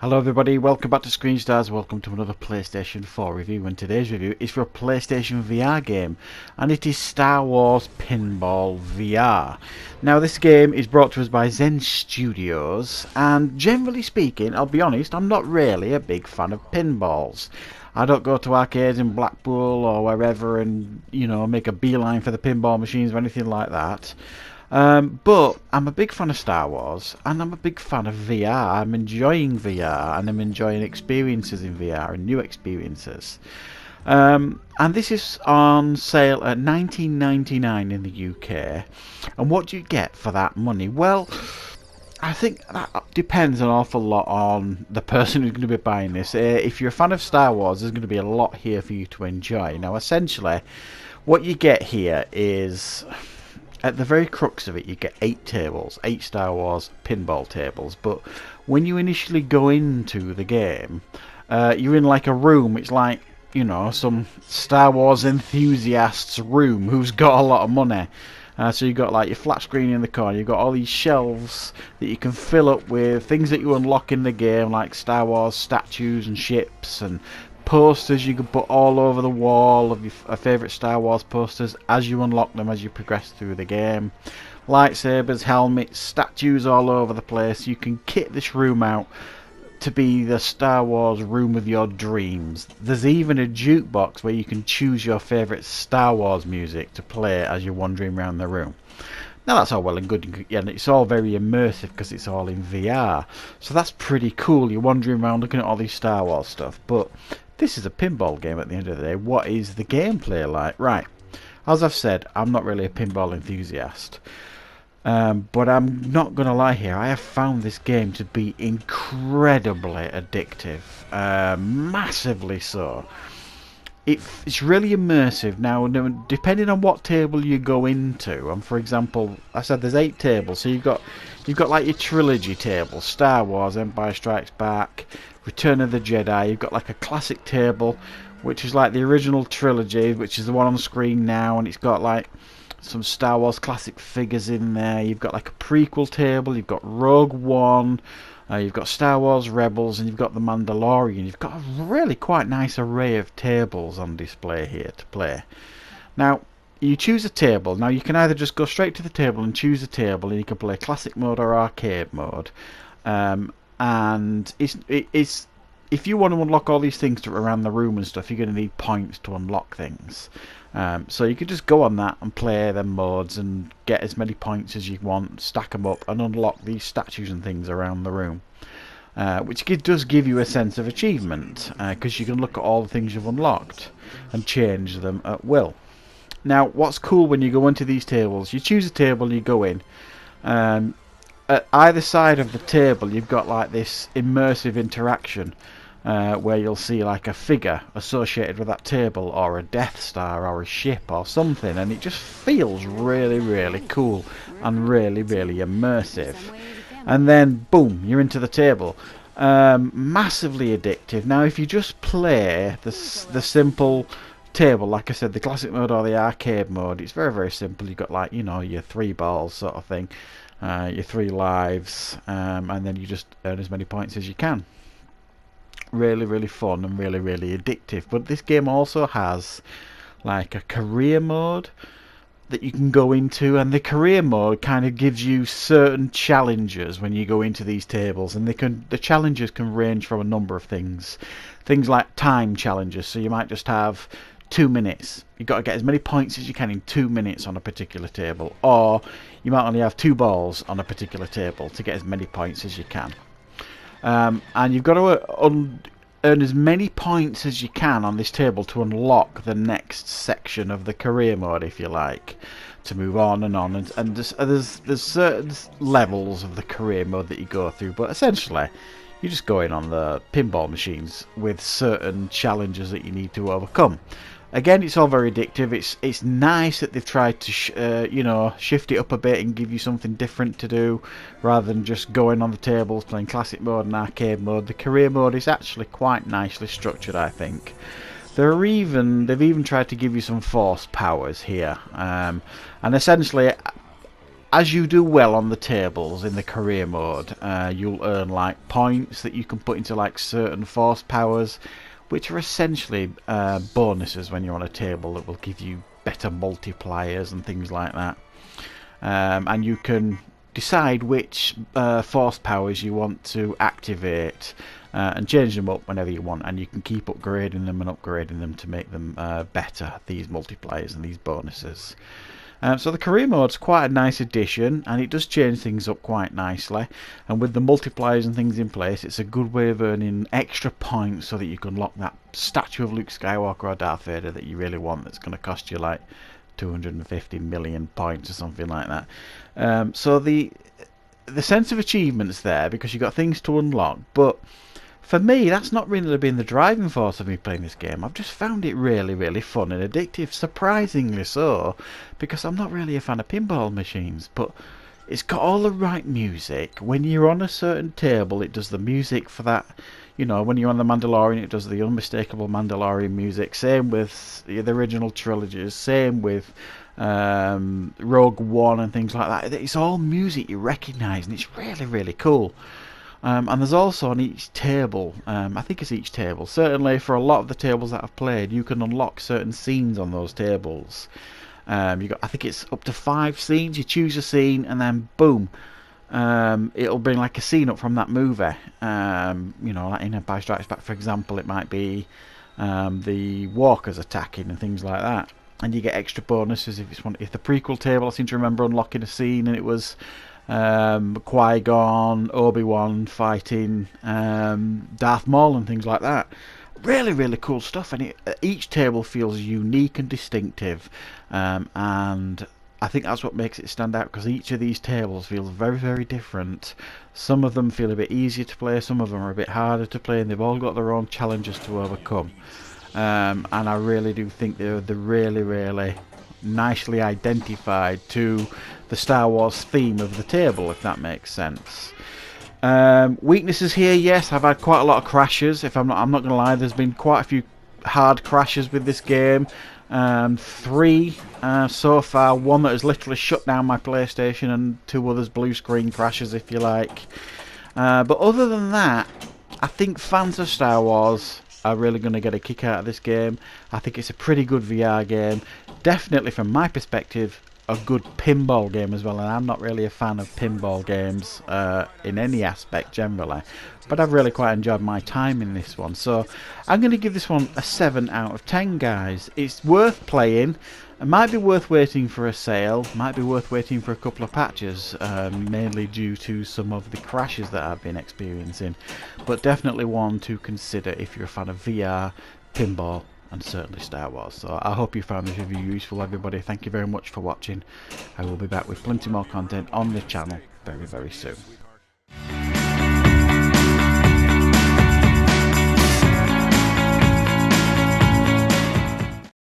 Hello everybody, welcome back to Screen Stars, welcome to another PlayStation 4 review, and today's review is for a PlayStation VR game, and it is Star Wars Pinball VR. Now this game is brought to us by Zen Studios, and generally speaking, I'll be honest, I'm not really a big fan of pinballs. I don't go to arcades in Blackpool or wherever and, make a beeline for the pinball machines or anything like that. But I'm a big fan of Star Wars, and I'm a big fan of VR. I'm enjoying VR, and I'm enjoying experiences in VR and new experiences. And this is on sale at $19.99 in the UK. And what do you get for that money? Well, I think that depends an awful lot on the person who's going to be buying this. If you're a fan of Star Wars, there's going to be a lot here for you to enjoy. Now, essentially, what you get here is, at the very crux of it, you get 8 tables, 8 Star Wars pinball tables. But when you initially go into the game, you're in like a room. It's like, some Star Wars enthusiast's room who's got a lot of money. So you've got like your flat screen in the corner, you've got all these shelves that you can fill up with things that you unlock in the game, like Star Wars statues and ships and posters you can put all over the wall of your favourite Star Wars posters as you unlock them as you progress through the game. Lightsabers, helmets, statues all over the place. You can kit this room out to be the Star Wars room of your dreams. There's even a jukebox where you can choose your favourite Star Wars music to play as you're wandering around the room. Now that's all well and good, and it's all very immersive because it's all in VR. So that's pretty cool. You're wandering around looking at all these Star Wars stuff. But this is a pinball game at the end of the day. What is the gameplay like? Right, as I've said, I'm not really a pinball enthusiast. But I'm not going to lie here, I have found this game to be incredibly addictive. Massively so. It's really immersive. Now, depending on what table you go into, and for example, I said there's 8 tables, so you've got like your trilogy table, Star Wars, Empire Strikes Back, Return of the Jedi. You've got like a classic table, which is like the original trilogy, which is the one on the screen now, and it's got like some Star Wars classic figures in there. You've got like a prequel table, you've got Rogue One, you've got Star Wars Rebels, and you've got The Mandalorian. You've got a really quite nice array of tables on display here to play. Now, you choose a table. Now, you can either just go straight to the table and choose a table, and you can play classic mode or arcade mode. And it's if you want to unlock all these things around the room and stuff, you're going to need points to unlock things. So you could just go on that and play them modes and get as many points as you want, stack them up and unlock these statues and things around the room. Which does give you a sense of achievement, because you can look at all the things you've unlocked and change them at will. Now, what's cool when you go into these tables, you choose a table, you go in. At either side of the table, you've got like this immersive interaction. Where you'll see like a figure associated with that table, or a Death Star, or a ship, or something, and it just feels really, really cool and really, really immersive. And then, boom, you're into the table. Massively addictive. Now, if you just play the simple table, like I said, the classic mode or the arcade mode, it's very, very simple. You've got like, your 3 balls sort of thing, your 3 lives, and then you just earn as many points as you can. Really, really fun and really, really addictive. But this game also has like a career mode that you can go into, and the career mode kind of gives you certain challenges when you go into these tables, and the challenges can range from a number of things like time challenges. So you might just have 2 minutes, you've got to get as many points as you can in 2 minutes on a particular table, or you might only have 2 balls on a particular table to get as many points as you can. And you've got to earn as many points as you can on this table to unlock the next section of the career mode, if you like, to move on and on. And there's certain levels of the career mode that you go through, but essentially you just go in on the pinball machines with certain challenges that you need to overcome. Again, it's all very addictive. It's nice that they've tried to shift it up a bit and give you something different to do, rather than just going on the tables playing classic mode and arcade mode. The career mode is actually quite nicely structured, I think. They've even tried to give you some force powers here, and essentially, as you do well on the tables in the career mode, you'll earn like points that you can put into like certain force powers, which are essentially bonuses when you're on a table that will give you better multipliers and things like that. And you can decide which force powers you want to activate and change them up whenever you want, and you can keep upgrading them and upgrading them to make them better, these multipliers and these bonuses. So the career mode's quite a nice addition, and it does change things up quite nicely, and with the multipliers and things in place, it's a good way of earning extra points so that you can unlock that statue of Luke Skywalker or Darth Vader that you really want, that's going to cost you like 250 million points or something like that. So the sense of achievement's there because you've got things to unlock, but for me, that's not really been the driving force of me playing this game. I've just found it really, really fun and addictive, surprisingly so, because I'm not really a fan of pinball machines, but it's got all the right music. When you're on a certain table, it does the music for that. You know, when you're on the Mandalorian, it does the unmistakable Mandalorian music. Same with the original trilogies. Same with Rogue One and things like that. It's all music you recognise, and it's really, really cool. And there's also on each table, I think it's each table, certainly for a lot of the tables that I've played, you can unlock certain scenes on those tables. I think it's up to 5 scenes. You choose a scene and then boom, it'll bring like a scene up from that movie. You know, like in Empire Strikes Back, for example, it might be the walkers attacking and things like that. And you get extra bonuses if the prequel table, I seem to remember unlocking a scene and it was Qui-Gon, Obi-Wan fighting Darth Maul and things like that. Really, really cool stuff, and each table feels unique and distinctive, and I think that's what makes it stand out, because each of these tables feels very, very different. Some of them feel a bit easier to play, some of them are a bit harder to play, and they've all got their own challenges to overcome. And I really do think they're really, really nicely identified to the Star Wars theme of the table, if that makes sense. Weaknesses here, yes, I've had quite a lot of crashes. I'm not going to lie, there's been quite a few hard crashes with this game. 3 so far. One that has literally shut down my PlayStation, and 2 others blue screen crashes, if you like. But other than that, I think fans of Star Wars are really going to get a kick out of this game. I think it's a pretty good VR game. Definitely, from my perspective, a good pinball game as well, and I'm not really a fan of pinball games in any aspect generally, but I've really quite enjoyed my time in this one, so I'm going to give this one a 7 out of 10, guys. It's worth playing. It might be worth waiting for a sale, might be worth waiting for a couple of patches, mainly due to some of the crashes that I've been experiencing, but definitely one to consider if you're a fan of VR, pinball, and certainly Star Wars. So I hope you found this review useful, everybody. Thank you very much for watching. I will be back with plenty more content on this channel very, very soon.